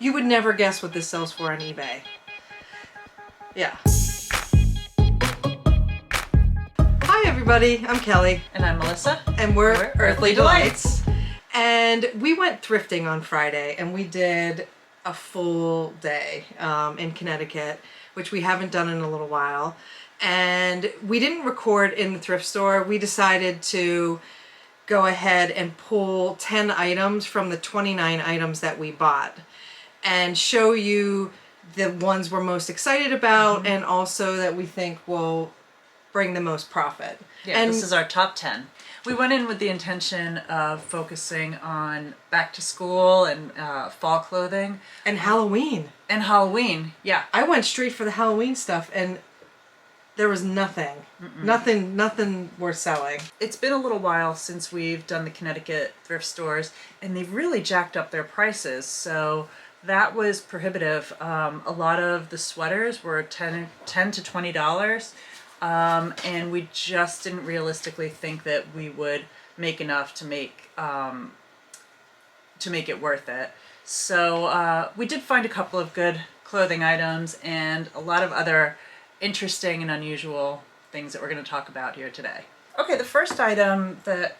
You would never guess what this sells for on eBay. Yeah. Hi everybody, I'm Kelly. And I'm Melissa. And we're Earthly Delights. And we went thrifting on Friday and we did a full day in Connecticut, which we haven't done in a little while. And we didn't record in the thrift store. We decided to go ahead and pull 10 items from the 29 items that we bought and show you the ones we're most excited about and also that we think will bring the most profit. Yeah, and this is our top 10. We went in with the intention of focusing on back to school and fall clothing. And Halloween. And Halloween, yeah. I went straight for the Halloween stuff and there was nothing. Nothing worth selling. It's been a little while since we've done the Connecticut thrift stores and they've really jacked up their prices. So that was prohibitive. A lot of the sweaters were $10 to $20. And we just didn't realistically think that we would make enough to make it worth it. So we did find a couple of good clothing items and a lot of other interesting and unusual things that we're going to talk about here today. Okay, the first item that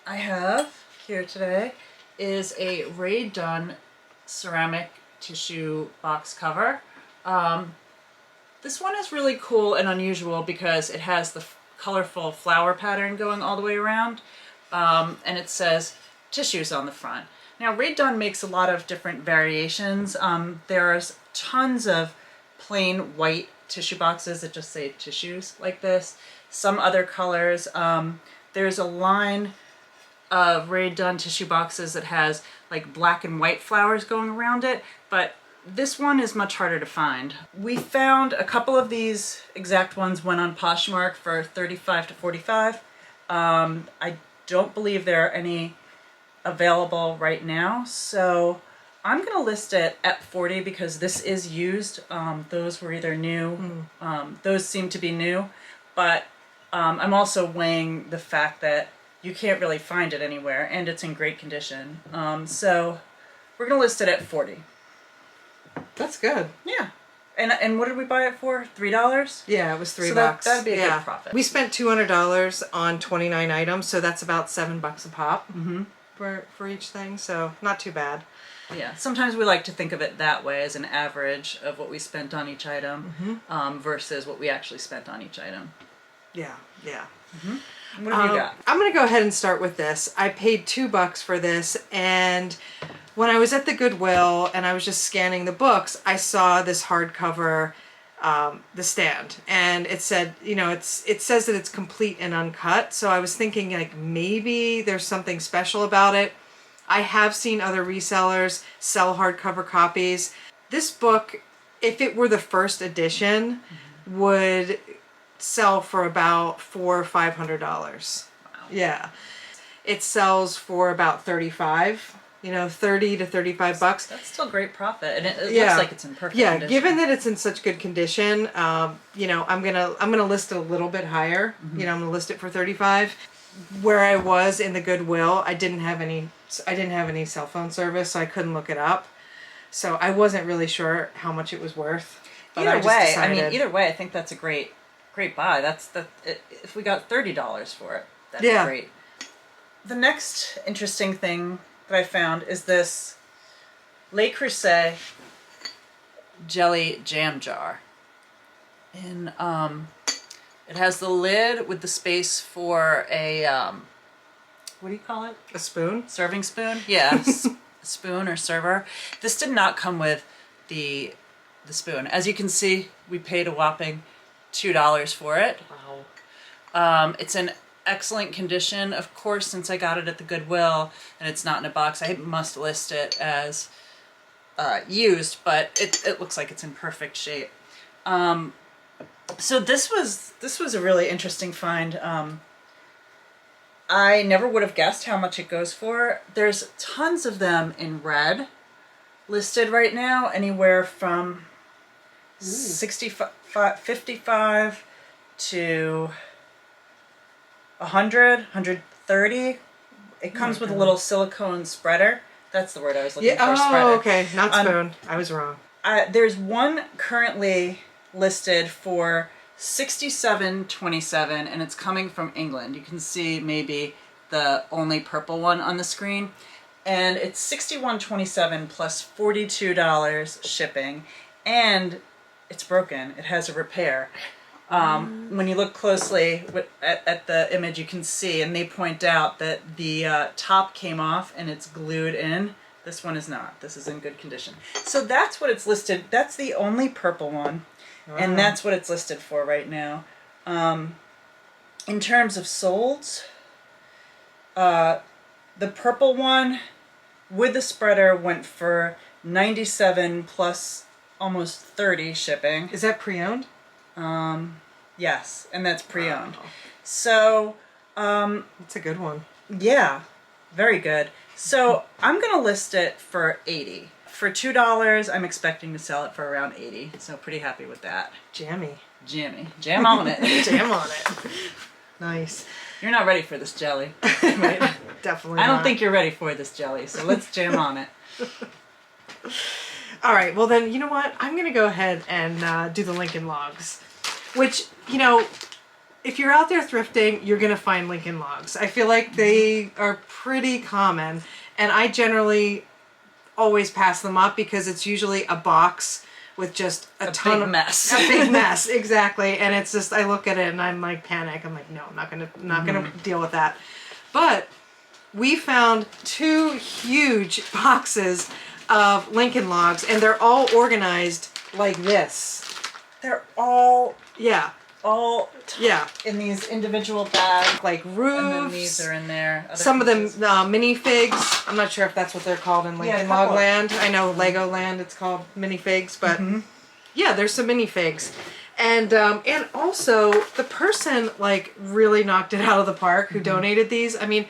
I have here today is a Rae Dunn ceramic tissue box cover. This one is really cool and unusual because it has the colorful flower pattern going all the way around, and it says tissues on the front. Now Rae Dunn makes a lot of different variations. There's tons of plain white tissue boxes that just say tissues like this. Some other colors. There's a line of Rae Dunn tissue boxes that has like black and white flowers going around it, but this one is much harder to find. We found a couple of these exact ones went on Poshmark for $35 to $45. I don't believe there are any available right now, so I'm gonna list it at $40 because this is used. Those were either new, those seem to be new, but I'm also weighing the fact that you can't really find it anywhere and it's in great condition. So we're gonna list it at $40. That's good. Yeah. And what did we buy it for? $3? Yeah, it was $3. So that'd be a good profit. We spent $200 on 29 items, so that's about $7 a pop for each thing. So not too bad. Yeah. Sometimes we like to think of it that way as an average of what we spent on each item versus what we actually spent on each item. Yeah. Yeah. What have you got? I'm gonna go ahead and start with this. I paid $2 for this, and when I was at the Goodwill and I was just scanning the books, I saw this hardcover, the stand, and it said, you know, it says that it's complete and uncut. So I was thinking like maybe there's something special about it. I have seen other resellers sell hardcover copies. This book, if it were the first edition, would sell for about $400 or $500. Wow. Yeah, it sells for about $35. You know, $30 to $35. That's still great profit, and it looks like it's in perfect condition. Given that it's in such good condition, you know, I'm gonna list it a little bit higher. You know, I'm gonna list it for $35. Where I was in the Goodwill, I didn't have any cell phone service, so I couldn't look it up. So I wasn't really sure how much it was worth. But Either way, I think that's a great buy. If we got $30 for it, that'd be great. The next interesting thing that I found is this Le Creuset jelly jam jar. And it has the lid with the space for a what do you call it? A spoon? Serving spoon? Yeah, spoon or server. This did not come with the spoon. As you can see, we paid a whopping $2 for it. Wow. It's in excellent condition. Of course, since I got it at the Goodwill and it's not in a box, I must list it as used, but it looks like it's in perfect shape. So this was a really interesting find. I never would have guessed how much it goes for. There's tons of them in red listed right now, anywhere from 55 to 100, 130. It comes with a little silicone spreader That's the word I was looking Yeah. for. Spreader. Oh, okay. Not spoon. I was wrong. There's one currently listed for $67.27, and it's coming from England. You can see maybe the only purple one on the screen, and it's $61.27 plus $42 shipping, and it's broken. It has a repair. When you look closely at the image, you can see, and they point out that the top came off and it's glued in. This one is not. This is in good condition. So that's what it's listed. That's the only purple one, and that's what it's listed for right now. In terms of solds, the purple one with the spreader went for $97 plus almost $30 shipping. Is that pre-owned? Yes, and that's pre-owned. Wow. So, it's a good one. Yeah, very good. So I'm gonna list it for $80. For $2, I'm expecting to sell it for around $80. So pretty happy with that. Jammy. Jam on it. Jam on it. Nice. You're not ready for this jelly. Right? Definitely. I don't think you're ready for this jelly. So let's jam on it. All right. Well then, you know what? I'm gonna go ahead and do the Lincoln Logs, which, you know, if you're out there thrifting, you're going to find Lincoln Logs. I feel like they are pretty common, and I generally always pass them up because it's usually a box with just a ton big mess. A big mess, exactly. And it's just, I look at it and I'm like panic. I'm like, no, I'm not gonna deal with that. But we found 2 huge boxes of Lincoln Logs, and they're all organized like this. They're all yeah in these individual bags, like roofs. And then these are in there. Some pieces. Of them minifigs. I'm not sure if that's what they're called in Lincoln Log Land. I know Legoland it's called minifigs, but yeah, there's some minifigs. And also the person like really knocked it out of the park who donated these. I mean,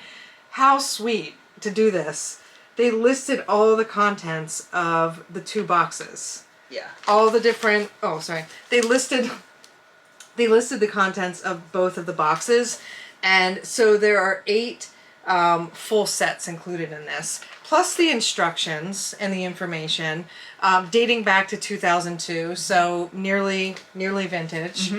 how sweet to do this. They listed all the contents of the 2 boxes. Yeah. All the different, they listed the contents of both of the boxes, and so there are 8 full sets included in this, plus the instructions and the information, dating back to 2002, so nearly vintage.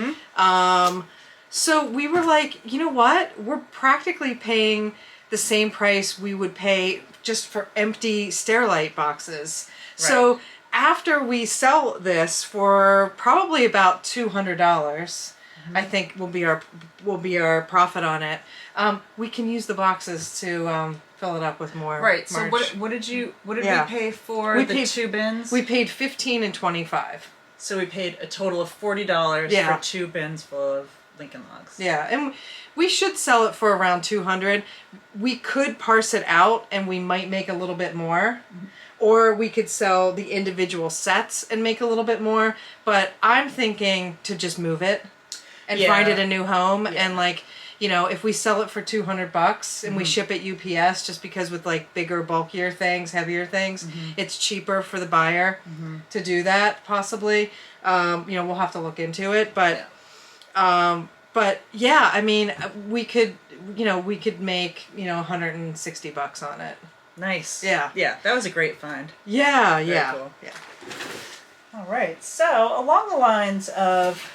So we were like, you know what? We're practically paying the same price we would pay just for empty Sterilite boxes. Right. So after we sell this for probably about $200, I think will be our profit on it. We can use the boxes to fill it up with more. Right. So merch. what did we pay for the 2 bins? We paid $15 and $25. So we paid a total of $40 for 2 bins full of Lincoln Logs. Yeah, and we should sell it for around $200. We could parse it out and we might make a little bit more. Or we could sell the individual sets and make a little bit more. But I'm thinking to just move it and find it a new home. Yeah. And like, you know, if we sell it for $200 and we ship it UPS, just because with like bigger, bulkier things, heavier things, it's cheaper for the buyer to do that possibly. You know, we'll have to look into it. But yeah, I mean, we could make, $160 on it. Nice. Yeah. Yeah, that was a great find. Yeah, Very yeah. cool. Yeah. All right. So, along the lines of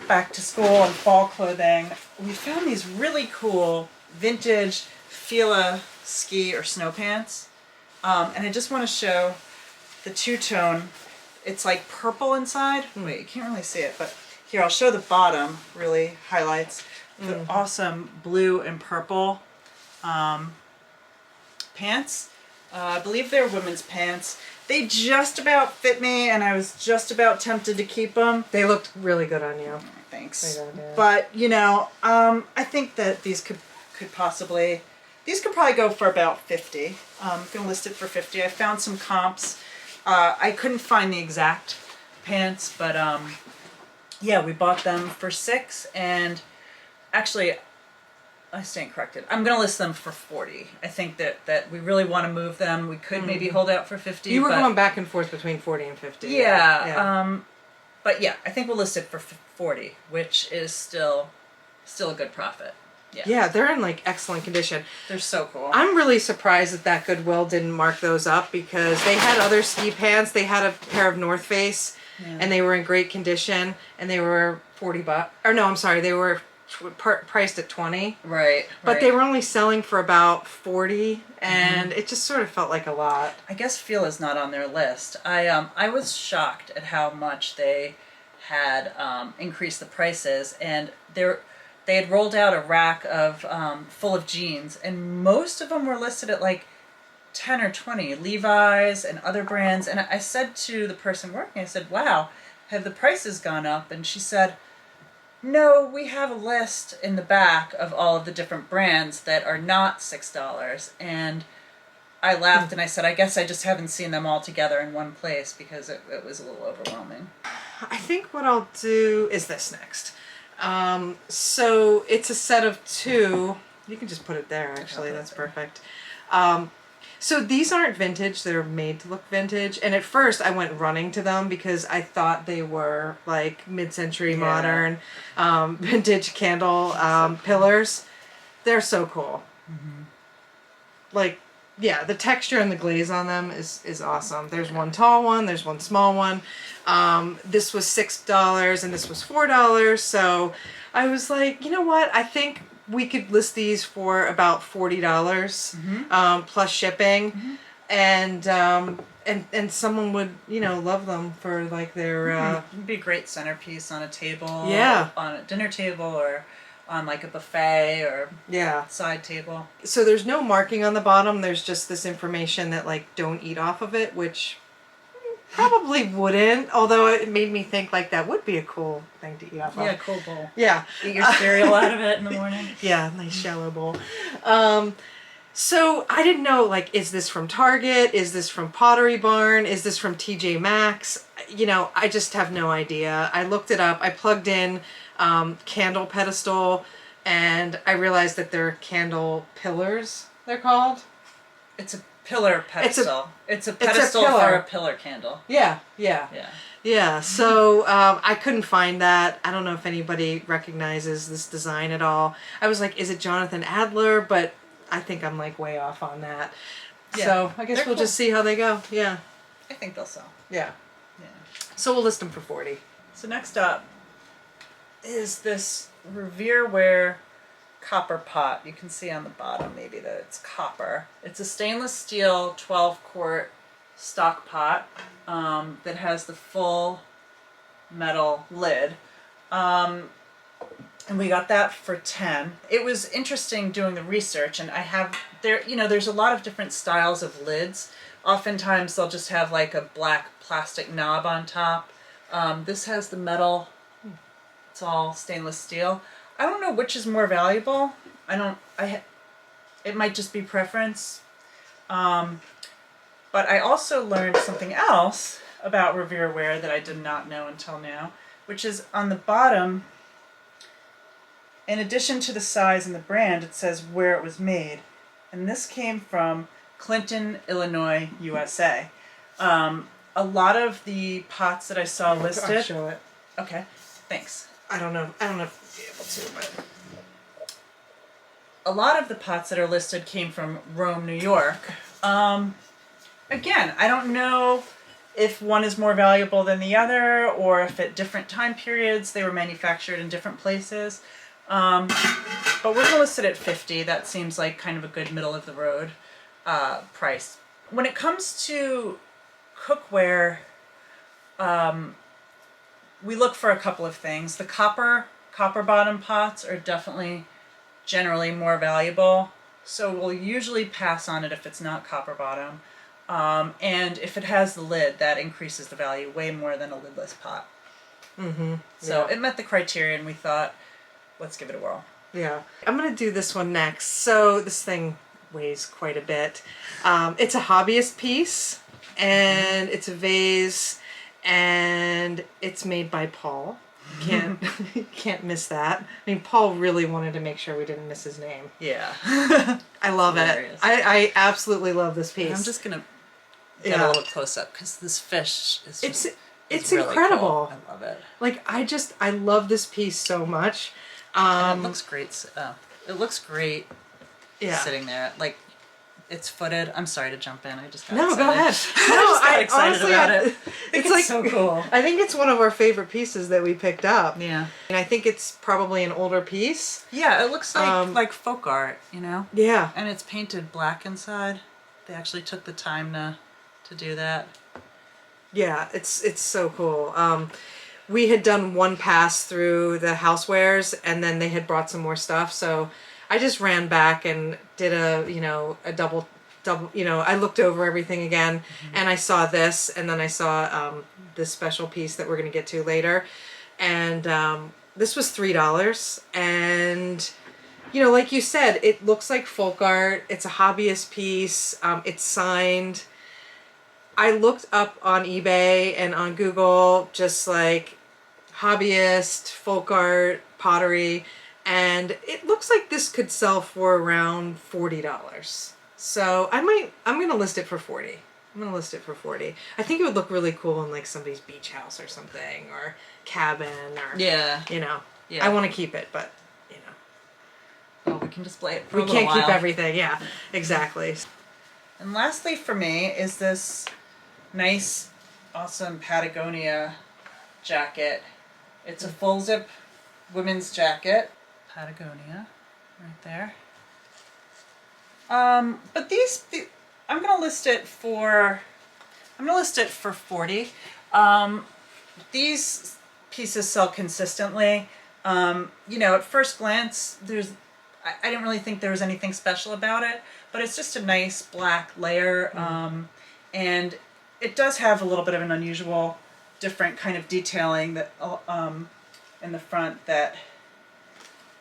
back to school and fall clothing, we found these really cool vintage Fila ski or snow pants. And I just want to show the 2-tone. It's like purple inside. Wait, you can't really see it, but here, I'll show the bottom, really highlights the awesome blue and purple pants. I believe they're women's pants. They just about fit me, and I was just about tempted to keep them. They looked really good on you. Thanks. They did, yeah. But, I think that these could probably go for about 50. I'm going to list it for 50. I found some comps. I couldn't find the exact pants, but yeah, we bought them for 6, and actually, I stand corrected. I'm going to list them for 40. I think that we really want to move them. We could maybe hold out for 50. You were going back and forth between 40 and 50. Yeah. But yeah, I think we'll list it for 40, which is still a good profit. Yeah, they're in like excellent condition. They're so cool. I'm really surprised that Goodwill didn't mark those up because they had other ski pants. They had a pair of North Face and they were in great condition and they were $40. Or no, I'm sorry, they were priced at 20. Right. But they were only selling for about 40 and it just sort of felt like a lot. I guess Fila's not on their list. I was shocked at how much they had increased the prices, and they had rolled out a rack of full of jeans, and most of them were listed at like 10 or 20, Levi's and other brands. And I said to the person working, I said, wow, have the prices gone up? And she said, no, we have a list in the back of all of the different brands that are not $6. And I laughed and I said, I guess I just haven't seen them all together in one place because it was a little overwhelming. I think what I'll do is this next. So it's a set of 2. You can just put it there, actually. That's perfect. So these aren't vintage. They're made to look vintage. And at first I went running to them because I thought they were like mid-century modern vintage candle pillars. They're so cool. Like, yeah, the texture and the glaze on them is awesome. There's one tall one. There's one small one. This was $6 and this was $4. So I was like, you know what? I think we could list these for about $40 plus shipping, and someone would love them for like their. It'd be a great centerpiece on a table. On a dinner table or on like a buffet or side table. So there's no marking on the bottom. There's just this information that like don't eat off of it, which probably wouldn't, although it made me think like that would be a cool thing to eat off of. Yeah, cool bowl. Yeah. Eat your cereal out of it in the morning. Yeah, nice shallow bowl. So I didn't know, like, is this from Target? Is this from Pottery Barn? Is this from TJ Maxx? I just have no idea. I looked it up. I plugged in candle pedestal and I realized that they're candle pillars, they're called. It's a pillar pedestal. It's a pedestal for a pillar candle. Yeah. So I couldn't find that. I don't know if anybody recognizes this design at all. I was like, is it Jonathan Adler? But I think I'm like way off on that. Yeah, so I guess we'll just see how they go. Yeah. I think they'll sell. Yeah. So we'll list them for 40. So next up is this Revere Ware copper pot. You can see on the bottom maybe that it's copper. It's a stainless steel 12-quart stock pot that has the full metal lid. And we got that for 10. It was interesting doing the research, and there's a lot of different styles of lids. Oftentimes they'll just have like a black plastic knob on top. This has the metal. It's all stainless steel. I don't know which is more valuable. It might just be preference. But I also learned something else about Revere Ware that I did not know until now, which is on the bottom, in addition to the size and the brand, it says where it was made. And this came from Clinton, Illinois, USA. A lot of the pots that I saw listed... I'll show it. Okay, thanks. I don't know if you'll be able to, but... A lot of the pots that are listed came from Rome, New York. Again, I don't know if one is more valuable than the other, or if at different time periods they were manufactured in different places. But we're going to list it at $50. That seems like kind of a good middle of the road price. When it comes to cookware, we look for a couple of things. The copper bottom pots are definitely generally more valuable, so we'll usually pass on it if it's not copper bottom. And if it has the lid, that increases the value way more than a lidless pot. So it met the criteria, and we thought, let's give it a whirl. Yeah. I'm going to do this one next. So this thing weighs quite a bit. It's a hobbyist piece, and it's a vase, and it's made by Paul. Can't miss that. I mean, Paul really wanted to make sure we didn't miss his name. Yeah. I love it. I absolutely love this piece. I'm just going to get a little close up because this fish is just... It's really incredible. Cool. I love it. Like, I love this piece so much. And it looks great. It looks great. Yeah. Sitting there, like it's footed. I'm sorry to jump in. I just got No, excited. go ahead. I just got excited honestly, about it. It's It's like so cool. I think it's one of our favorite pieces that we picked up. Yeah. And I think it's probably an older piece. Yeah, it looks like folk art, you know? Yeah. And it's painted black inside. They actually took the time to do that. Yeah, it's so cool. We had done one pass through the housewares, and then they had brought some more stuff. So I just ran back and did a double. I looked over everything again, and I saw this, and then I saw this special piece that we're going to get to later, and this was $3, and like you said, it looks like folk art. It's a hobbyist piece. It's signed. I looked up on eBay and on Google just like hobbyist, folk art, pottery, and it looks like this could sell for around $40. So I'm gonna list it for 40. I'm gonna list it for 40. I think it would look really cool in like somebody's beach house or something, or cabin, or Yeah. I want to keep it, but Well, we can display it for we a little can't keep while. everything. Yeah, exactly. And lastly for me is this nice, awesome Patagonia jacket. It's a full zip women's jacket. Patagonia, right there. But I'm gonna list it for 40. These pieces sell consistently. At first glance, I didn't really think there was anything special about it, but it's just a nice black layer, and it does have a little bit of an unusual, different kind of detailing that in the front that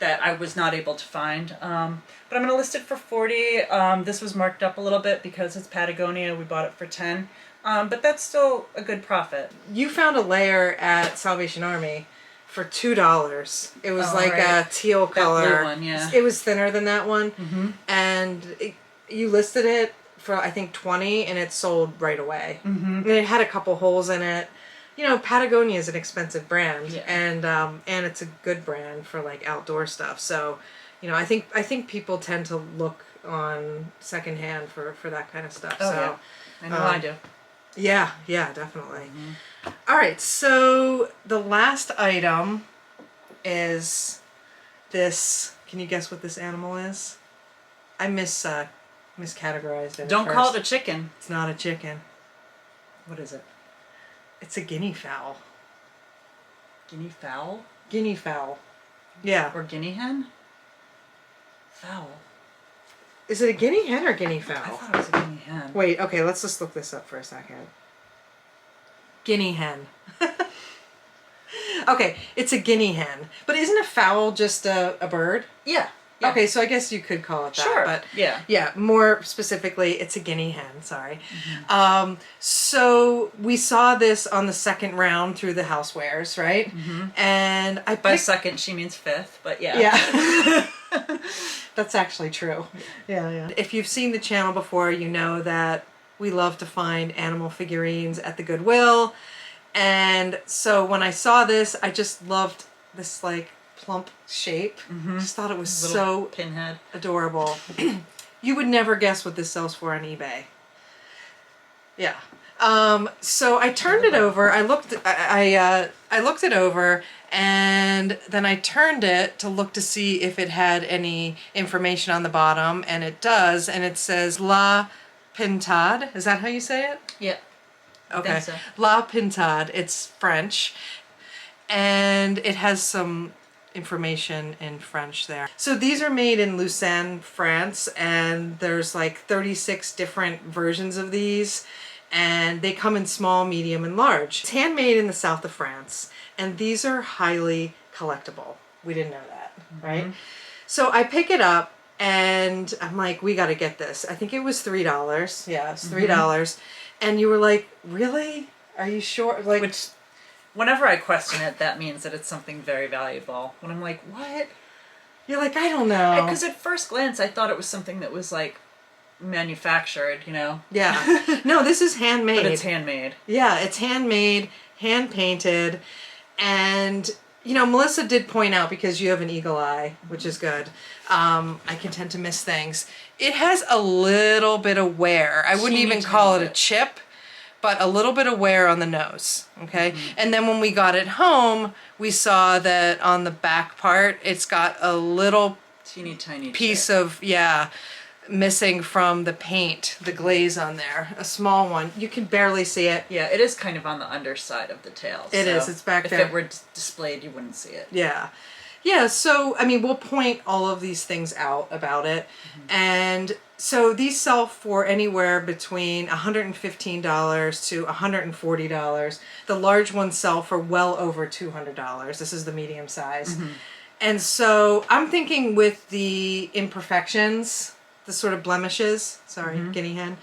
I was not able to find. But I'm going to list it for 40. This was marked up a little bit because it's Patagonia. We bought it for 10. But that's still a good profit. You found a layer at Salvation Army for $2. It was like right. a teal color. That blue one, yeah. It was thinner than that one. And you listed it for I think 20, and it sold right away. And it had a couple holes in it. Patagonia is an expensive brand, Yeah. and it's a good brand for like outdoor stuff. So, I think people tend to look on secondhand for that kind of stuff. Oh, so, yeah. I know I do. Yeah, definitely. All right, so the last item is this. Can you guess what this animal is? I miscategorized it. Don't call it a chicken. It's not a chicken. What is it? It's a guinea fowl. Guinea fowl? Guinea fowl. Yeah. Or guinea hen? Fowl. Is it a guinea hen or guinea I fowl? thought it was a guinea hen. Wait, okay, let's just look this up for a second. Guinea hen. Okay, it's a guinea hen. But isn't a fowl just a bird? Yeah. Okay, so I guess you could call it that. Sure. But Yeah. more specifically, it's a guinea hen. Sorry. So we saw this on the second round through the housewares, right? And I By picked... second, she means fifth, but yeah. Yeah. That's actually true. Yeah. If you've seen the channel before, you know that we love to find animal figurines at the Goodwill. And so when I saw this, I just loved this like plump shape. Just thought it was so pinhead. adorable. You would never guess what this sells for on eBay. Yeah. So I turned it over. I looked it over, and then I turned it to look to see if it had any information on the bottom, and it does, and it says La Pintade. Is that how you say it? Yeah. Okay. So. La Pintade. It's French, and it has some information in French there. So these are made in Lucerne, France, and there's like 36 different versions of these, and they come in small, medium, and large. It's handmade in the south of France, and these are highly collectible. We didn't know that, right? So I pick it up, and I'm like, we got to get this. I think it was $3. Yeah, it's $3. And you were like, really? Are you sure? Like, Which, whenever I question it, that means that it's something very valuable. When I'm like, what? you're like, I don't know. Because at first glance, I thought it was something that was like manufactured, Yeah. No, this is handmade. But it's handmade. Yeah, it's handmade, hand painted, and You know, Melissa did point out, because you have an eagle eye, which is good. I can tend to miss things. It has a little bit of wear. I wouldn't even call it a chip, but a little bit of wear on the nose, okay? And then when we got it home, we saw that on the back part, it's got a little teeny tiny piece chip. of, missing from the paint, the glaze on there. A small one. You can barely see it. Yeah, it is kind of on the underside of the tail. It is. It's back there. If it were displayed, you wouldn't see it. Yeah. Yeah, so, I mean, we'll point all of these things out about it. And so these sell for anywhere between $115 to $140. The large ones sell for well over $200. This is the medium size. And so I'm thinking with the imperfections, the sort of blemishes, Guinea Hen,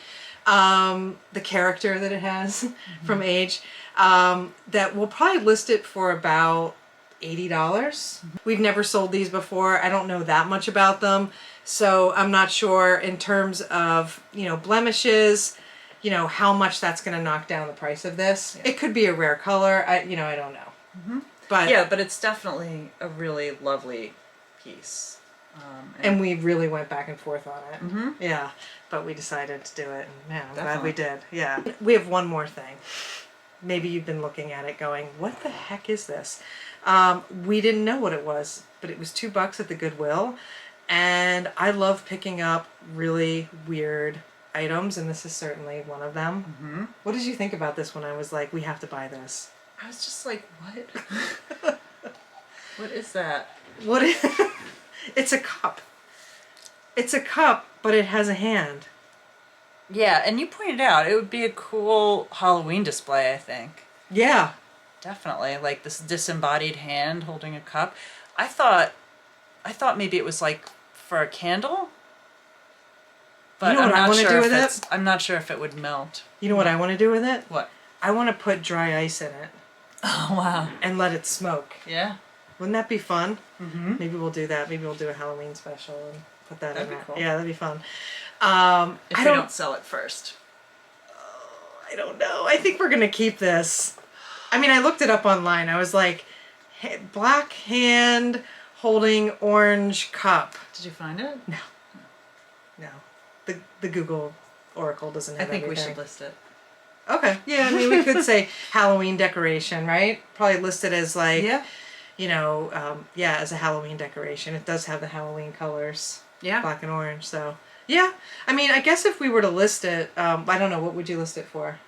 the character that it has from age, that we'll probably list it for about $80. We've never sold these before. I don't know that much about them. So I'm not sure in terms of, blemishes, how much that's going to knock down the price of this. Yeah. It could be a rare color. I don't know. But yeah, but it's definitely a really lovely piece. And we really went back and forth on it. Yeah, but we decided to do it, and man, I'm glad we did. Yeah. We have one more thing. Maybe you've been looking at it going, what the heck is this? We didn't know what it was, but it was $2 at the Goodwill, and I love picking up really weird items, and this is certainly one of them. What did you think about this when I was like, we have to buy this? I was just like, what? What is that? What is... It's a cup. It's a cup, but it has a hand. Yeah, and you pointed out it would be a cool Halloween display, I think. Yeah. Definitely. Like this disembodied hand holding a cup. I thought maybe it was like for a candle. But you know what I want to do with it? I'm not sure if it would melt. You know what I want to do with it? What? I want to put dry ice in it. Oh, wow. And let it smoke. Yeah. Wouldn't that be fun? Maybe we'll do that. Maybe we'll do a Halloween special and put that in there. Cool. Yeah, that'd be fun. If we don't sell it first. I don't know. I think we're going to keep this. I mean, I looked it up online. I was like, black hand holding orange cup. Did you find it? No. No. The Google Oracle doesn't have we everything. should list it. Okay. Yeah, I mean, we could say Halloween decoration, right? Probably list it as like... Yeah. As a Halloween decoration. It does have the Halloween colors. Yeah. Black and orange, so. Yeah. I mean, I guess if we were to list it, I don't know, what would you list it for?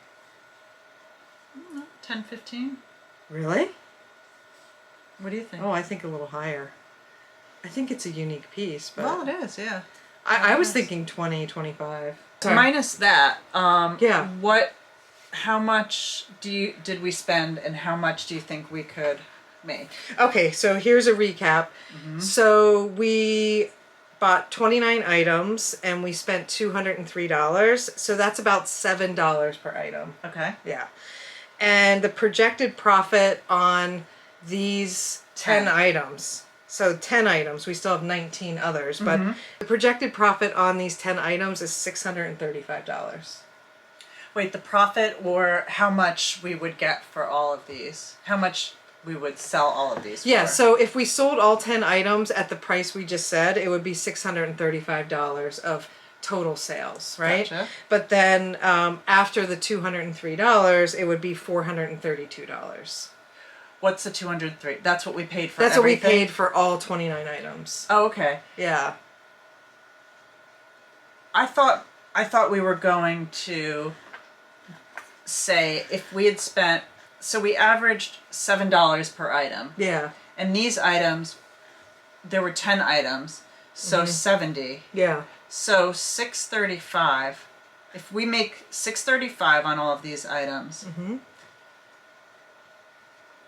10, 15. Really? What do you think? Oh, I think a little higher. I think it's a unique piece, but... Well, it is, yeah. I was thinking 20, 25. Sorry. Minus that, yeah. How much did we spend, and how much do you think we could make? Okay, so here's a recap. So we bought 29 items and we spent $203. So that's about $7 per item. Okay. Yeah. And the projected profit on these 10 items. So 10 items, we still have 19 others, but the projected profit on these 10 items is $635. Wait, the profit, or how much we would get for all of these? How much we would sell all of these for? Yeah, so if we sold all 10 items at the price we just said, it would be $635 of total sales, right? Gotcha. But then after the $203, it would be $432. What's the 203? That's what we paid for That's everything? what we paid for all 29 items. Oh, okay. Yeah. I thought we were going to say if we had spent, so we averaged $7 per item. Yeah. And these items, there were 10 items, so 70. Yeah. So $635. If we make $635 on all of these items,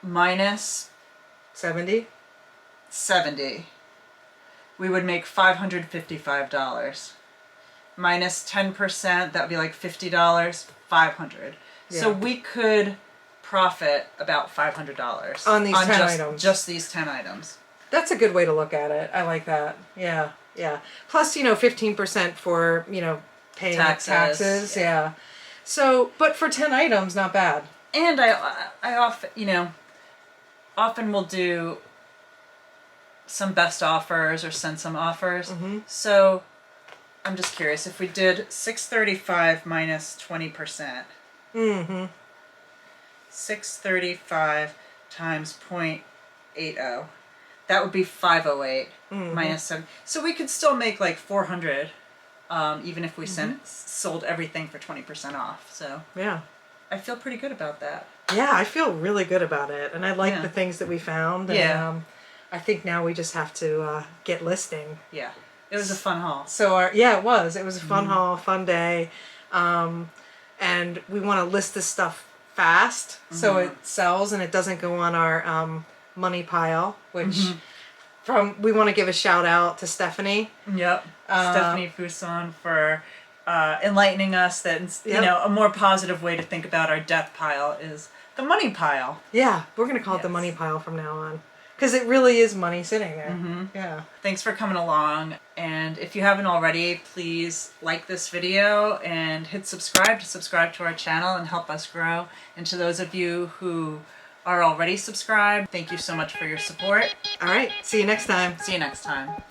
minus 70, we would make $555. Minus 10%, that would be like $50, $500. Yeah. So we could profit about $500 on these 10 items. Just these 10 items. That's a good way to look at it. I like that. Yeah. Yeah. Plus, 15% for, paying taxes. Yeah. So, but for 10 items, not bad. And I often, often we'll do some best offers or send some offers. So I'm just curious, if we did $635 minus 20%, 635 times 0.80, that would be 508 minus 7. So we could still make like 400, even if we sold everything for 20% off. So yeah, I feel pretty good about that. Yeah, I feel really good about it, and I like the things that we found. And, Yeah. I think now we just have to get listing. Yeah, it was a fun haul. So it was. It was a fun haul, fun day, and we want to list this stuff fast so it sells and it doesn't go on our money pile. Which we want to give a shout out to Stephanie. Yep, Stephanie Fousson for enlightening us that a more positive way to think about our death pile is the money pile. Yeah, we're gonna call it the money pile from now on. Because it really is money sitting there. Yeah. Thanks for coming along. And if you haven't already, please like this video and hit subscribe to our channel and help us grow. And to those of you who are already subscribed, thank you so much for your support. All right. See you next time. See you next time.